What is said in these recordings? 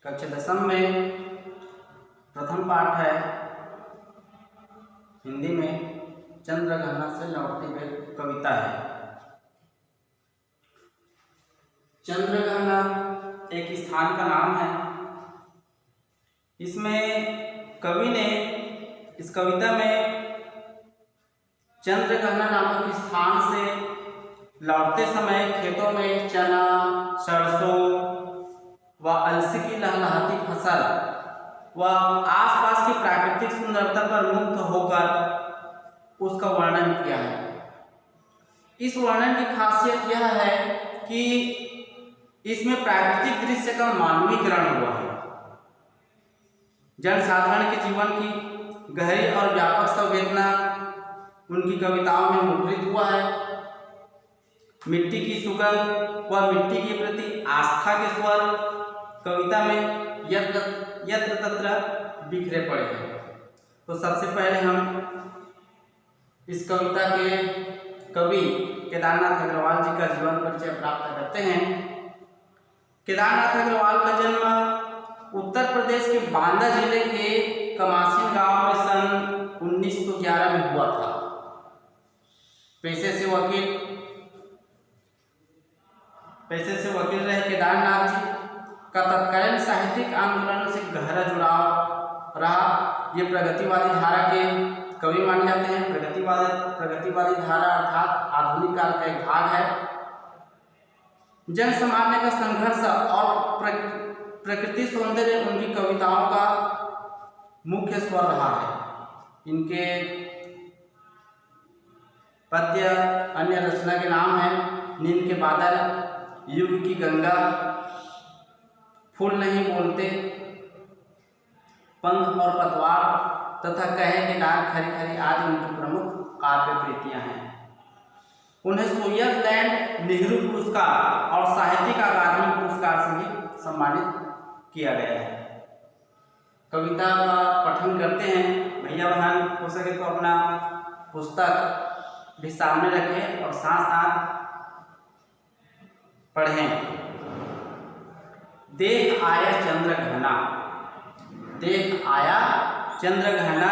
कक्षा 10वीं में प्रथम पाठ है हिंदी में चंद्रग्रहण से लौटती हुई कविता है। चंद्रग्रहण एक स्थान का नाम है। इसमें कवि ने इस कविता में चंद्रग्रहण नामक स्थान से लौटते समय खेतों में चना, सरसों व अलसी की लहलहाती फसल व आसपास की प्राकृतिक सुंदरता पर मुग्ध होकर उसका वर्णन किया है। इस वर्णन की खासियत यह है कि इसमें प्राकृतिक दृश्य का मानवीकरण हुआ है। जनसाधारण के जीवन की गहरी और व्यापक संवेदना उनकी कविताओं में मुद्रित हुआ है। मिट्टी की सुगंध व मिट्टी के प्रति आस्था के स्वर कविता में यत्र तत्र बिखरे पड़े हैं। तो सबसे पहले हम इस कविता के कवि केदारनाथ अग्रवाल जी का जीवन परिचय प्राप्त करते हैं। केदारनाथ अग्रवाल का जन्म उत्तर प्रदेश के बांदा जिले के कमासीन गांव में सन 1911 में हुआ था। पेशे से वकील रहे केदारनाथ जी का तत्कालीन साहित्यिक आंदोलन से गहरा जुड़ाव रहा। ये प्रगतिवादी धारा के कवि माने जाते हैं। प्रगतिवादी धारा अर्थात आधुनिक काल का एक भाग है। जन समानने का संघर्ष और प्रकृति सौंदर्य उनकी कविताओं का मुख्य स्वर रहा है। इनके पद्य अन्य रचना के नाम है नींद के बादल, युग की गंगा, फूल नहीं बोलते, पंख और पतवार तथा कहे के डाक खरी खरी आदि उनकी प्रमुख काव्य कृतियां हैं। उन्हें स्विट्जरलैंड नेहरू पुरस्कार और साहित्यिक अकादमी पुरस्कार से भी सम्मानित किया गया है। कविता का पठन करते हैं। भैया बहन हो सके तो अपना पुस्तक भी सामने रखें और साथ साथ पढ़ें। देख आया चंद्रग्रहण, देख आया चंद्रग्रहण,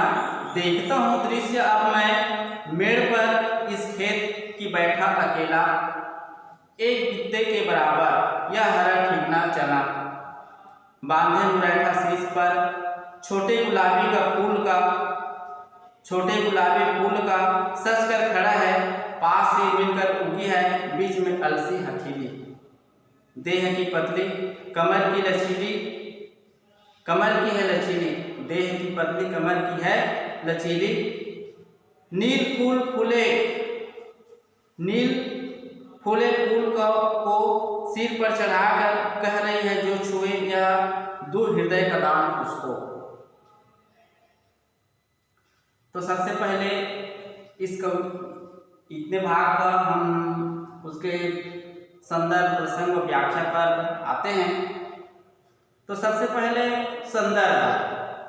देखता हूँ दृश्य अब मैं मेड़ पर इस खेत की बैठा अकेला, एक बित्ते के बराबर यह हरा ठीकना चना, बांधे मुरैठा शीश पर छोटे गुलाबी फूल का सज कर खड़ा है, पास से मिलकर उगी है बीच में अलसी हथेली, देह की पतली कमर की है लचीली, देह की पतली कमर की है लचीली, नील फूले फूल को सिर पर चढ़ाकर कह रही है जो छुए यह दूर हृदय का दान उसको। तो सबसे पहले इतने भाग का हम उसके संदर्भ प्रसंग और व्याख्या पर आते हैं। तो सबसे पहले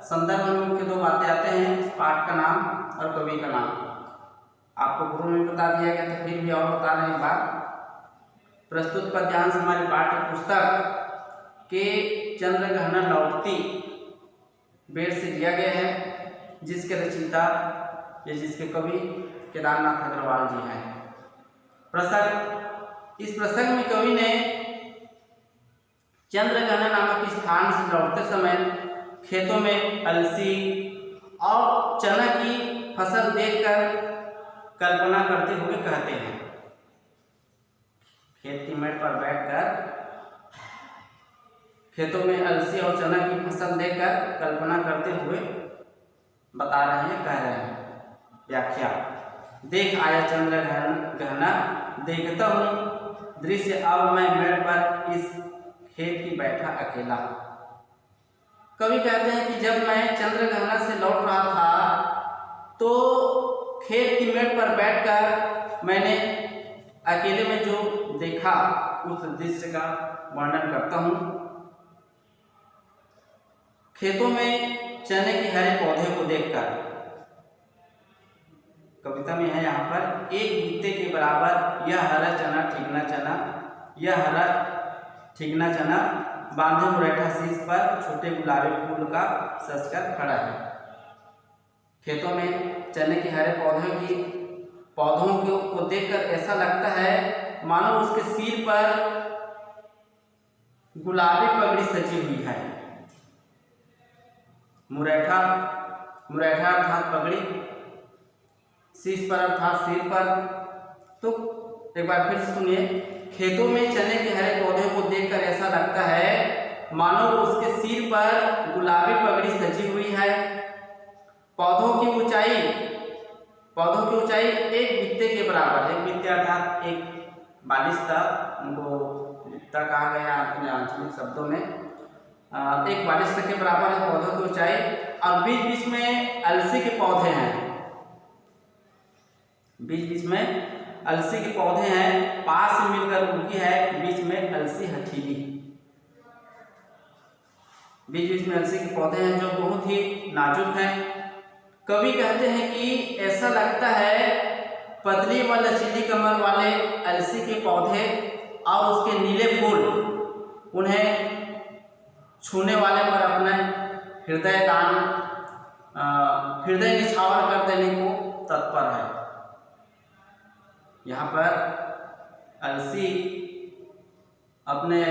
संदर्भ में मुख्य दो बातें आते हैं, इस पाठ का नाम और कवि का नाम। आपको गुरु ने बता दिया गया तो फिर भी और बता रहे हैं बात। प्रस्तुत पद्यांश हमारी पाठ्य पुस्तक के चंद्रग्रहण लौटती बेर से लिया गया है, जिसके रचयिता या जिसके कवि केदारनाथ अग्रवाल जी हैं। इस प्रसंग में कवि ने चंद्रग्रहण नामक स्थान से लौटते समय खेतों में अलसी और चना की फसल देखकर कल्पना करते हुए कहते हैं। खेत की मेड़ पर बैठकर खेतों में अलसी और चना की फसल देखकर कल्पना करते हुए बता रहे हैं, कह रहे हैं। व्याख्या। देख आया चंद्रग्रहण, देखता हूँ दृश्य अब मैं मेड़ पर इस खेत की बैठा अकेला। कवि कहते हैं कि जब मैं चंद्रग्रहण से लौट रहा था तो खेत की मेड़ पर बैठकर मैंने अकेले में जो देखा उस दृश्य का वर्णन करता हूँ। खेतों में चने के हरे पौधे को देखकर, कविता में है यहाँ पर, एक बित्ते के बराबर यह हरा ठीकना चना बांधे मुरैठा शीश पर छोटे गुलाबी फूल का सजकर खड़ा है। खेतों में चने के हरे पौधों को देखकर ऐसा लगता है मानो उसके सिर पर गुलाबी पगड़ी सजी हुई है। मुरैठा अर्थात पगड़ी, शीश पर अर्थात सिर पर। तो एक बार फिर से सुनिए, खेतों में चने के हरे पौधे को देखकर ऐसा लगता है मानो उसके सिर पर गुलाबी पगड़ी सजी हुई है। पौधों की ऊंचाई एक बित्ते के बराबर है। बित्ते अर्थात एक बालिश्ता, उनको बित्ता कहा गया अपने आंचलिक शब्दों में। एक बालिश्ता के बराबर है पौधों की ऊंचाई, और बीच बीच में अलसी के पौधे हैं। बीच बीच में अलसी के पौधे हैं, पास से मिलकर उनकी है, बीच में अलसी हठीली। बीच बीच में अलसी के पौधे हैं जो बहुत ही नाजुक हैं। कवि कहते हैं कि ऐसा लगता है पतली व लचीली कमर वाले अलसी के पौधे और उसके नीले फूल उन्हें छूने वाले पर अपना हृदय निछावर कर देने को तत्पर है। यहाँ पर अलसी अपने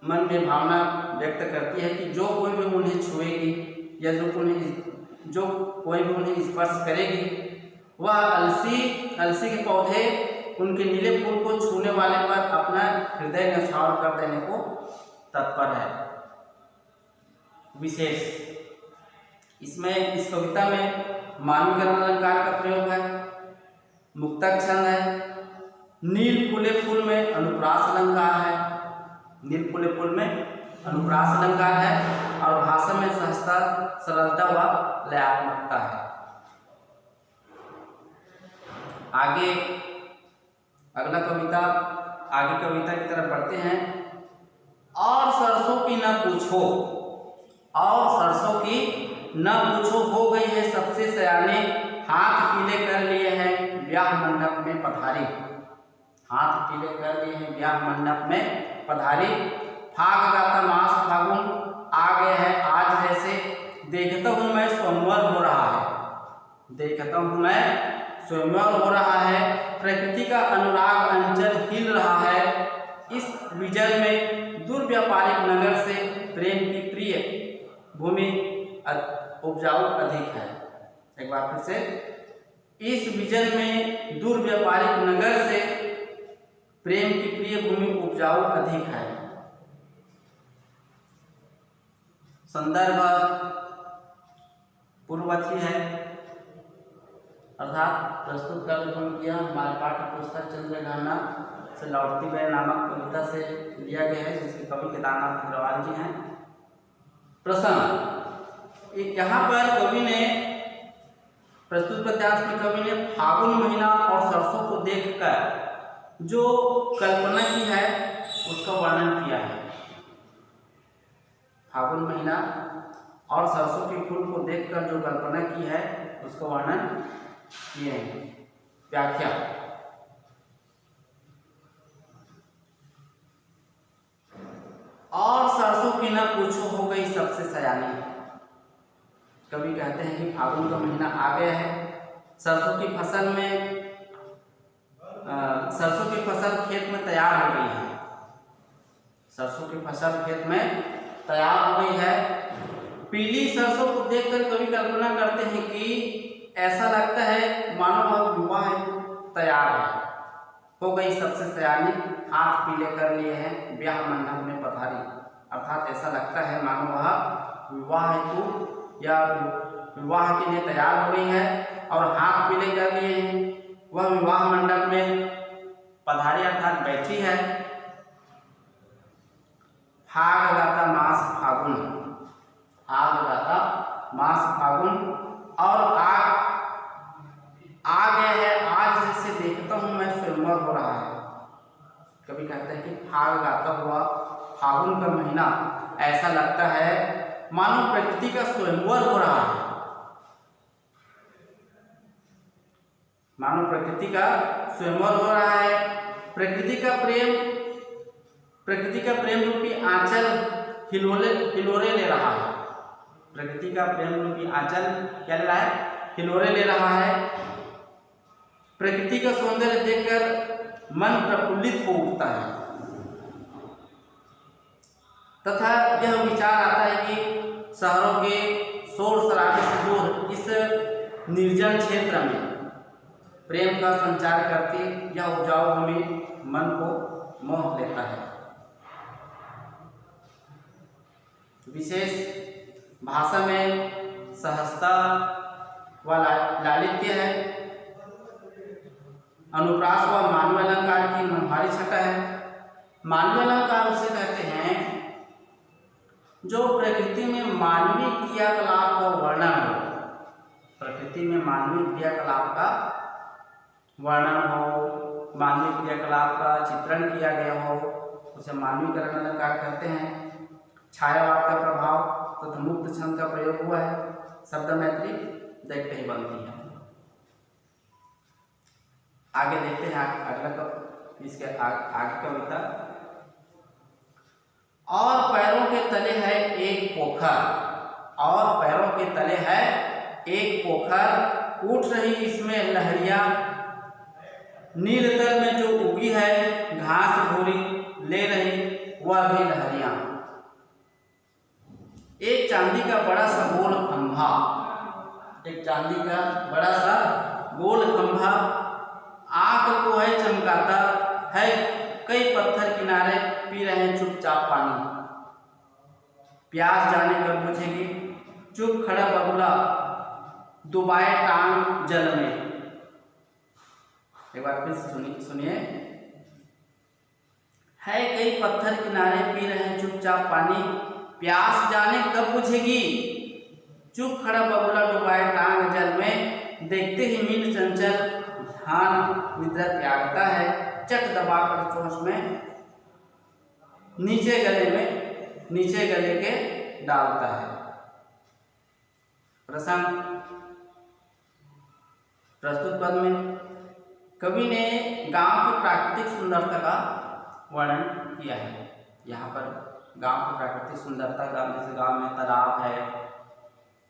मन में भावना व्यक्त करती है कि जो कोई भी उन्हें छुएगी या जो कोई भी उन्हें स्पर्श करेगी, वह अलसी के पौधे उनके नीले फूल को छूने वाले पर अपना हृदय न्यौछावर कर देने को तत्पर है। विशेष इस कविता में मानवीकरण अलंकार का प्रयोग है, मुक्तक छंद है, नील फूले फूल में अनुप्रास अलंकार है। नील फूले फूल में अनुप्रास अलंकार है और भाषा में सहजता, सरलता व लयात्मकता है। आगे कविता की तरफ बढ़ते हैं। और सरसों की न पूछो हो गई है सबसे सयाने, हाथ पीले कर लिए हैं ब्याह मंडप में पधारी। हाथ पीले कर लिए हैं ब्याह मंडप में पधारी। फाग गाता मास फागुन आ गया है आज जैसे, देखता हूँ मैं स्वयंवर हो रहा है। देखता हूँ मैं स्वयंवर हो रहा है, प्रकृति का अनुराग अंचल हिल रहा है। इस विजय में दुर्व्यापारिक नगर से प्रेम की प्रिय भूमि उपजाऊ अधिक है। एक बार फिर से, इस विजन में दुर्व्यापारिक नगर से प्रेम की प्रिय भूमि उपजाऊ अधिक है। संदर्भ पूर्ववर्ती है, अर्थात प्रस्तुत कर किया हमारे पाठ्य पुस्तक चंद्रघाना से लौटती बहन नामक कविता से लिया गया है, जिसके कवि केदारनाथ अग्रवाल जी हैं। प्रसंग, यहाँ पर कवि ने प्रस्तुत पद्यांश में कवि ने फागुन महीना और सरसों को देखकर जो कल्पना की है उसका वर्णन किया है। फागुन महीना और सरसों के फूल को देखकर जो कल्पना की है उसका वर्णन किए हैं। व्याख्या, और सरसों की न पूछो हो गई सबसे सयानी। कवि कहते हैं कि फागुन का महीना आ गया है, सरसों की फसल खेत में तैयार हो गई है। सरसों की फसल खेत में तैयार हो गई है। पीली सरसों को देखकर कवि कल्पना करते हैं कि ऐसा लगता है मानो वह विवाह तैयार है। हो गई सबसे सयानी, हाथ पीले कर लिए हैं ब्याह मंडप में पधारी। अर्थात ऐसा लगता है मानो वह विवाह हेतु या विवाह के लिए तैयार हो गई है और हाथ पीले कर लिए हैं। वह विवाह मंडप में पधारी अर्थात बैठी है। फाग गाता मास फागुन, फाग गाता मास फागुन, और आ गया है आज जैसे देखता हूँ मैं स्वयंवर हो रहा है। कभी कहते हैं कि फाग गाता हुआ फागुन का महीना ऐसा लगता है मानो प्रकृति का स्वयंवर हो रहा है। मानो प्रकृति का स्वयंवर हो रहा है। प्रकृति का प्रेम प्रकृति का प्रेम रूपी आंचल हिलोरे ले रहा है। प्रकृति का प्रेम रूपी आंचल क्या ले रहा है? हिलोरे ले रहा है। प्रकृति का सौंदर्य देखकर मन प्रफुल्लित हो उठता है तथा यह विचार आता है कि शहरों के शोर शराबे से दूर इस निर्जन क्षेत्र में प्रेम का संचार करती यह उपजाऊ भूमि मन को मोह लेता है। विशेष भाषा में सहजता व लालित्य है। अनुप्रास व मानवीय अलंकार की मनोहारी छटा है। मानवीय अलंकार उसे कहते हैं जो प्रकृति में मानवीय क्रियाकलाप का वर्णन हो। प्रकृति में मानवीय क्रियाकलाप का वर्णन हो, मानवीय क्रियाकलाप का चित्रण किया गया हो, उसे मानवीकरण अलंकार कहते हैं। छायावाद का प्रभाव तथा मुक्त छंद का प्रयोग हुआ है। शब्द मैत्री देखते ही बनती है। आगे देखते हैं अगला इसके आगे कविता। और पैरों के तले है एक पोखर, और पैरों के तले है एक पोखर, उठ रही इसमें लहरियां, नील तल में जो उगी है घास भूरी ले रही वह भी लहरियां। एक चांदी का बड़ा सा गोल खंभा, एक चांदी का बड़ा सा गोल खंभा आंख को है चमकाता है। कई पत्थर किनारे पी रहे हैं चुपचाप पानी, प्यास जाने कब बुझेगी, चुप खड़ा बगुला डुबाए टांग जल में। एक बार फिर सुनिए। है कई पत्थर किनारे पी रहे हैं चुपचाप पानी, प्यास जाने कब बुझेगी, चुप खड़ा बगुला डुबाए टांग जल में। देखते ही मीन चंचल ध्यान निद्रा त्यागता है, चट दबाकर चोंच में नीचे गले के डालता है। प्रसंग प्रस्तुत पद में कवि ने गांव की प्राकृतिक सुंदरता का वर्णन किया है। यहाँ पर गांव की प्राकृतिक सुंदरता का, जैसे गांव में तालाब है,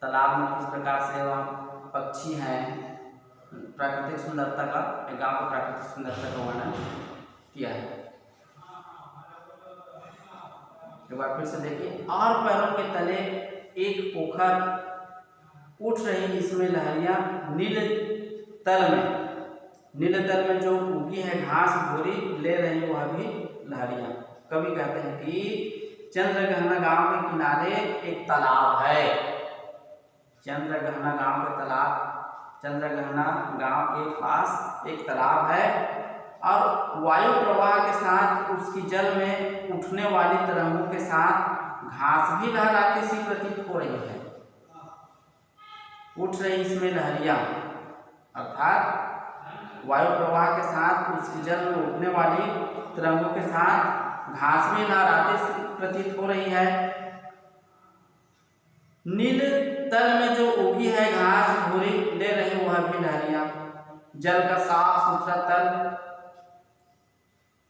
तालाब में किस प्रकार से वहाँ पक्षी हैं, प्राकृतिक सुंदरता का, गांव की प्राकृतिक सुंदरता का वर्णन किया है। एक बार फिर से देखिए। और पैरों के तले एक पोखर, उठ रही इसमें लहरियां, नील तल में जो उगी है घास भूरी ले रही वह भी लहरियां। कवि कहते हैं कि चंद्रगहना गांव के किनारे एक तालाब है। चंद्रगहना गांव के पास एक तालाब है और वायु प्रवाह के साथ उसकी जल में उठने वाली तरंगों के साथ घास भी लहराती सी प्रतीत हो रही है। उठ रही इसमें लहरियां अर्थात वायु प्रवाह के साथ उसकी जल में उठने वाली तरंगों के साथ घास भी लहराती सी प्रतीत हो रही है। नील तल में जो उगी है घास भूरी ले रही वह भी लहरियां। जल का साफ सुथरा तल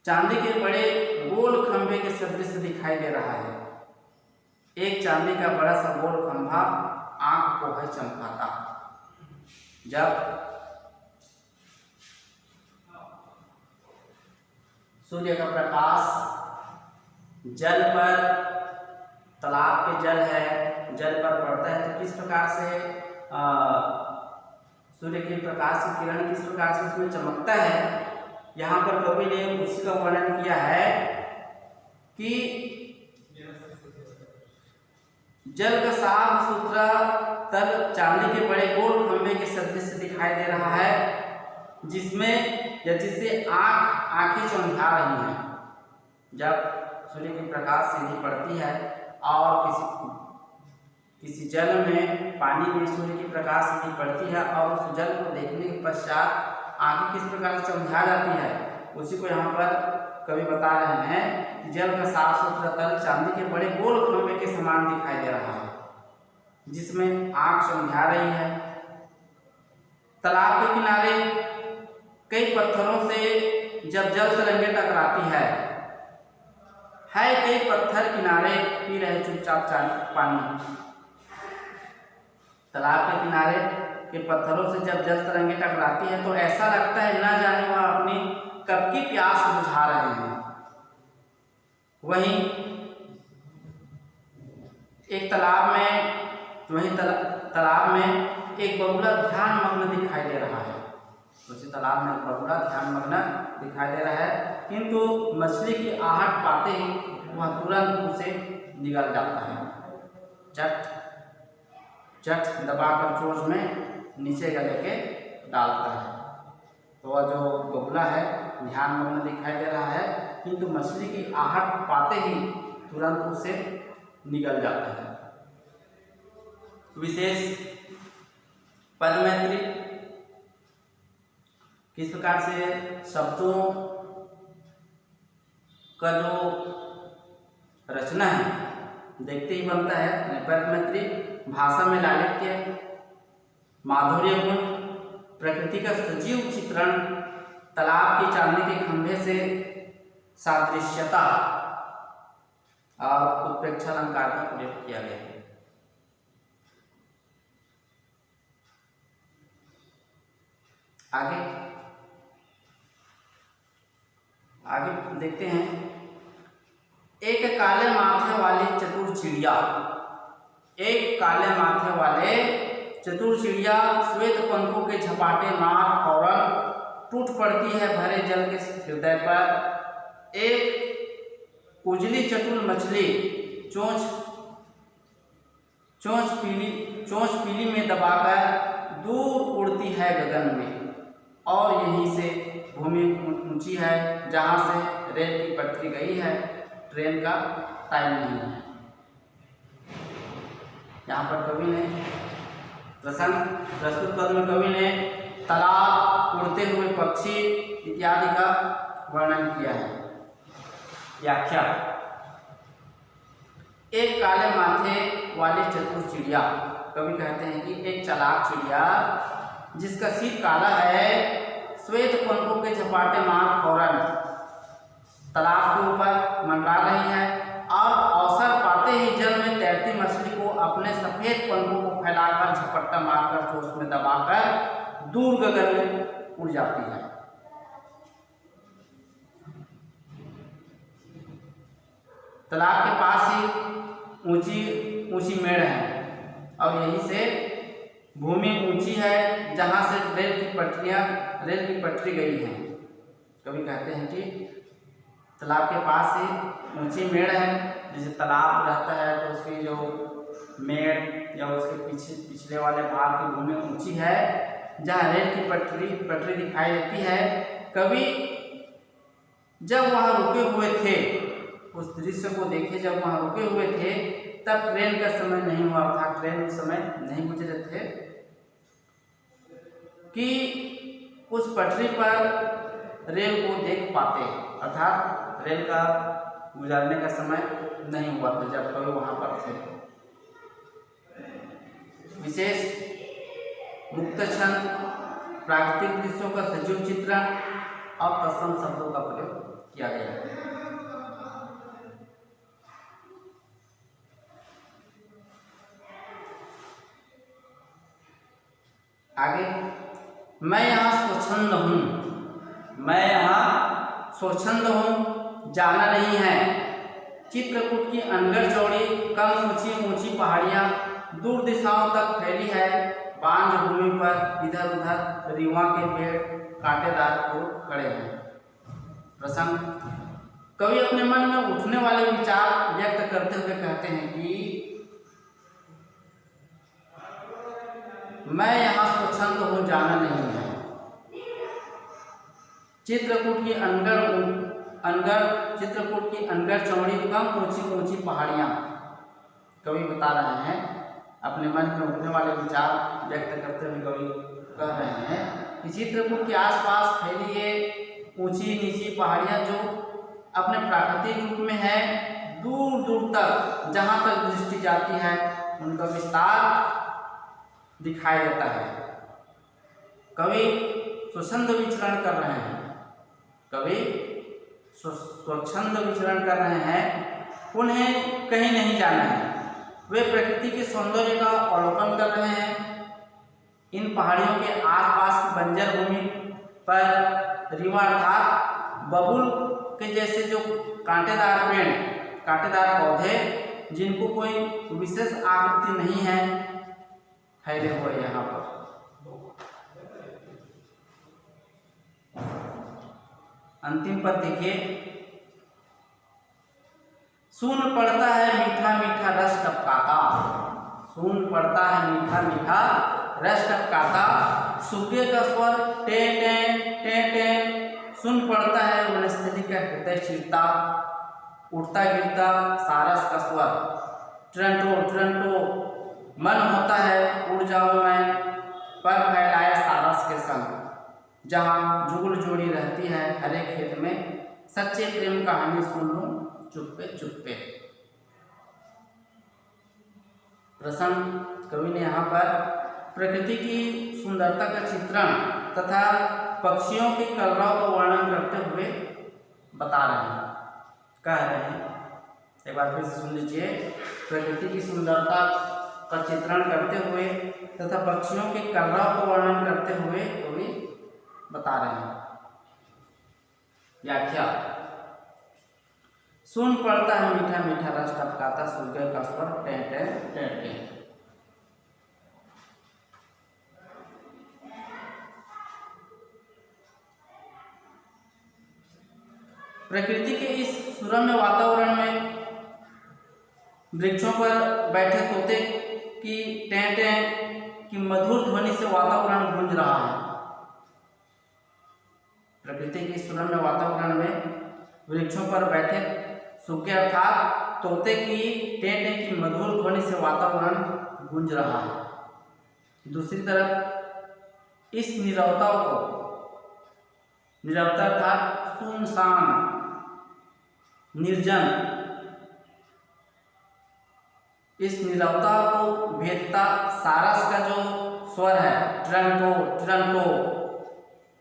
चांदी के बड़े गोल खंभे के सदृश दिखाई दे रहा है। एक चांदी का बड़ा सा गोल खंभा आंख को है चमकाता। जब सूर्य का प्रकाश जल पर, तालाब के जल पर पड़ता है तो किस प्रकार से सूर्य के प्रकाश की किरण किस प्रकार से उसमें चमकता है, यहाँ पर कवि ने उसी का वर्णन किया है कि जल का साफ सुथरा तल चांदी के बड़े गोल खंभे के सदृश दिखाई दे रहा है, जिससे आंखें चौंधा रही हैं। जब सूर्य की प्रकाश सीधी पड़ती है और किसी जल में, पानी में सूर्य की प्रकाश सीधी पड़ती है और उस जल को देखने के पश्चात आंखें किस प्रकार से चौंधा जाती है, उसी को यहाँ पर कवि बता रहे हैं कि जल का साफ सुथरा तल चांदी के बड़े गोल खंभे के समान दिखाई दे रहा है, जिसमें आंख चौंधा रही है। तालाब के किनारे कई पत्थरों से जब जल तरंगे टकराती है है कई पत्थर किनारे पी रहे चुपचाप पानी। तालाब के किनारे के पत्थरों से जब जल तरंगे टकराती है तो ऐसा लगता है ना जाने वह अपनी कब की प्यास बुझा रहे हैं। वहीं एक तालाब में एक बगुला ध्यान मग्न दिखाई दे रहा है। उसी तालाब में एक बगुला ध्यान मग्न दिखाई दे रहा है, किंतु मछली की आहट पाते ही वह तुरंत उसे निगल जाता है। चट दबाकर चोंच में नीचे गले के डालता है। तो वह जो बगुला है ध्यान मग्न दिखाई दे रहा है, किंतु मछली की आहट पाते ही तुरंत उसे निगल जाता है। विशेष पद मैत्री किस प्रकार से शब्दों का जो रचना है देखते ही बनता है। पद मैत्री भाषा में लालित्य, माधुर्य गुण, प्रकृति का सजीव चित्रण, तालाब की चांदी के खंभे से सादृश्यता और उत्प्रेक्षा अलंकार का प्रयोग किया गया है। आगे देखते हैं। एक काले माथे वाली चतुर चिड़िया, एक काले माथे वाले चतुर चिड़िया श्वेत पंखों के झपाटे मार फौरन टूट पड़ती है भरे जल के हृदय पर। एक उजली चतुर मछली चोंच पीली में दबाकर दूर उड़ती है गगन में, और यहीं से भूमि ऊंची है जहां से रेल की पटरी गई है, ट्रेन का टाइम नहीं है। यहाँ पर कवि ने प्रस्तुत पद में कवि ने तालाब, उड़ते हुए पक्षी इत्यादि का वर्णन किया है। व्याख्या। एक काले माथे वाली चतुर चिड़िया, कवि कहते हैं कि एक चालाक चिड़िया जिसका सिर काला है, श्वेत पंखों के झपाटे मार फौरन तालाब के ऊपर मंडरा रही है, और अवसर पाते ही जल में तैरती मछली को अपने सफेद पंखों को फैलाकर झपट्टा मारकर चोंच में दबाकर दूर गगन में उड़ जाती है। तालाब के पास ही ऊंची मेड़ है, और यहीं से भूमि ऊंची है जहां से रेल की पटरी गई है। कवि कहते हैं कि तालाब के पास ही ऊंची मेड़ है, जैसे तालाब रहता है तो उसकी जो मेड़ या उसके पिछले वाले भाग की भूमि ऊंची है जहाँ रेल की पटरी दिखाई देती है। कवि जब वहाँ रुके हुए थे, उस दृश्य को देखे, जब वहाँ रुके हुए थे तब ट्रेन का समय नहीं हुआ था, ट्रेन उस समय नहीं गुजरे थे कि उस पटरी पर रेल को देख पाते, अर्थात रेल का गुजरने का समय नहीं हुआ था जब कभी वहाँ पर थे। विशेष मुक्त छंद, प्राकृतिक दृश्यों का सजीव चित्रण और तत्सम शब्दों का प्रयोग किया गया है। आगे, मैं यहाँ स्वच्छंद हूँ, मैं यहाँ स्वच्छंद हूँ, जाना नहीं है। चित्रकूट की अनगढ़ चौड़ी कम ऊंची पहाड़ियाँ दूर दिशाओं तक फैली है। बांझ भूमि पर इधर उधर रीवा के पेड़ कांटेदार फूल खड़े हैं। प्रसंग। कवि अपने मन में उठने वाले विचार व्यक्त करते हुए कहते हैं कि मैं यहाँ स्वच्छंद हूँ, जाना नहीं है। चित्रकूट की अनगढ़ चौड़ी कम ऊंची पहाड़ियाँ, कवि बता रहे हैं, अपने मन में उठने वाले विचार व्यक्त करते हुए कवि कह रहे हैं कि चित्रकूट के आसपास फैली ये ऊंची नीची पहाड़ियाँ जो अपने प्राकृतिक रूप में है, दूर दूर तक जहाँ तक दृष्टि जाती है उनका विस्तार दिखाई देता है। कवि स्वच्छंद विचरण कर रहे हैं, कवि स्वच्छंद विचरण कर रहे हैं, उन्हें कहीं नहीं जाना है। वे प्रकृति के सौंदर्य का अवलोकन कर रहे हैं। इन पहाड़ियों के आसपास की बंजर भूमि पर रीवा अर्थात बबूल के जैसे जो कांटेदार पेड़, कांटेदार पौधे जिनको कोई विशेष आकृति नहीं है, फैले हुए यहाँ पर। अंतिम पद देखिए, सून पड़ता है मीठा मीठा रस टपकाता, सून पड़ता है मीठा मीठा रस टपकाता, सूखे का स्वर टे टे टे टे, सुन पड़ता है वनस्थली का हृदय चीरता, उठता गिरता सारस का स्वर ट्रंटो ट्रंटो, मन होता है उड़ जाओ मैं पर फैलाए सारस के संग, जहाँ जुगल जोड़ी रहती है हरे खेत में, सच्चे प्रेम कहानी सुन लूं चुप्पे चुप्पे। प्रसंग कवि ने यहाँ पर प्रकृति की सुंदरता का चित्रण तथा पक्षियों के कलरव का वर्णन करते हुए बता रहे हैं, कह रहे हैं। एक बार फिर से सुन लीजिए, प्रकृति की सुंदरता का चित्रण करते हुए तथा पक्षियों के कलरव का वर्णन करते हुए कवि बता रहे हैं। व्याख्या, सुन पड़ता है मीठा मीठा रस टपकाता, सूखे का स्वर टें टें टें टें। प्रकृति के इस सुरम्य वातावरण में वृक्षों पर बैठे तोते की टें टें की मधुर ध्वनि से वातावरण गूंज रहा है। प्रकृति के सुरम्य वातावरण में वृक्षों पर बैठे सूखे अर्थात तोते की टें टें की मधुर ध्वनि से वातावरण गूंज रहा है। दूसरी तरफ इस नीरवता को, नीरवता अर्थात सुनसान निर्जन, इस नीरवता को भेदता सारस का जो स्वर है ट्रंटो ट्रंटो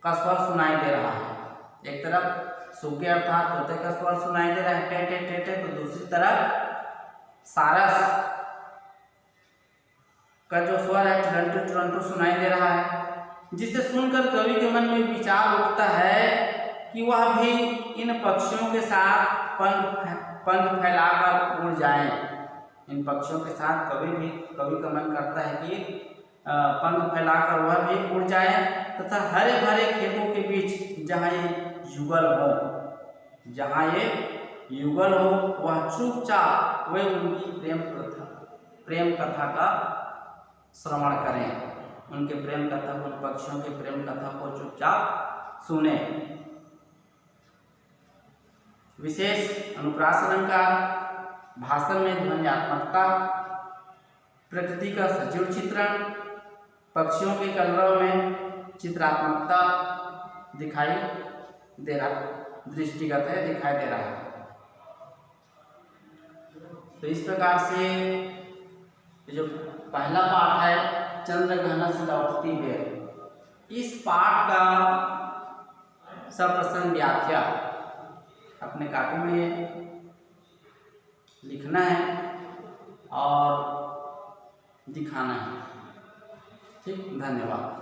का स्वर सुनाई दे रहा है। एक तरफ सूखे अर्थात तोते का स्वर सुनाई दे रहा है टे टे टे टे, तो दूसरी तरफ सारस का जो स्वर है ट्रंटो ट्रंटो सुनाई दे रहा है, जिसे सुनकर कवि के मन में विचार उठता है कि वह भी इन पक्षियों के साथ पंख फैलाकर उड़ जाएं। इन पक्षियों के साथ कवि का मन करता है कि पंख फैलाकर वह भी उड़ जाए तथा हरे भरे खेतों के बीच जहाँ ये युगल हो, जहाँ ये युगल हो, वह चुपचाप वे उनकी प्रेम कथा का श्रवण करें, उनके प्रेम कथा को, उन पक्षियों के प्रेम कथा को चुपचाप सुने। विशेष अनुप्रास अलंकार, भाषण में ध्वन्यात्मकता, प्रकृति का सजीव चित्रण, पक्षियों के कलरव में चित्रात्मकता दिखाई दे रहा, दृष्टिगत है, दिखाई दे रहा है। तो इस प्रकार से जो पहला पाठ है चंद्रग्रहण से लौटती बेर, इस पाठ का सप्रसंग व्याख्या अपने कॉपी में लिखना है और दिखाना है। ठीक, धन्यवाद।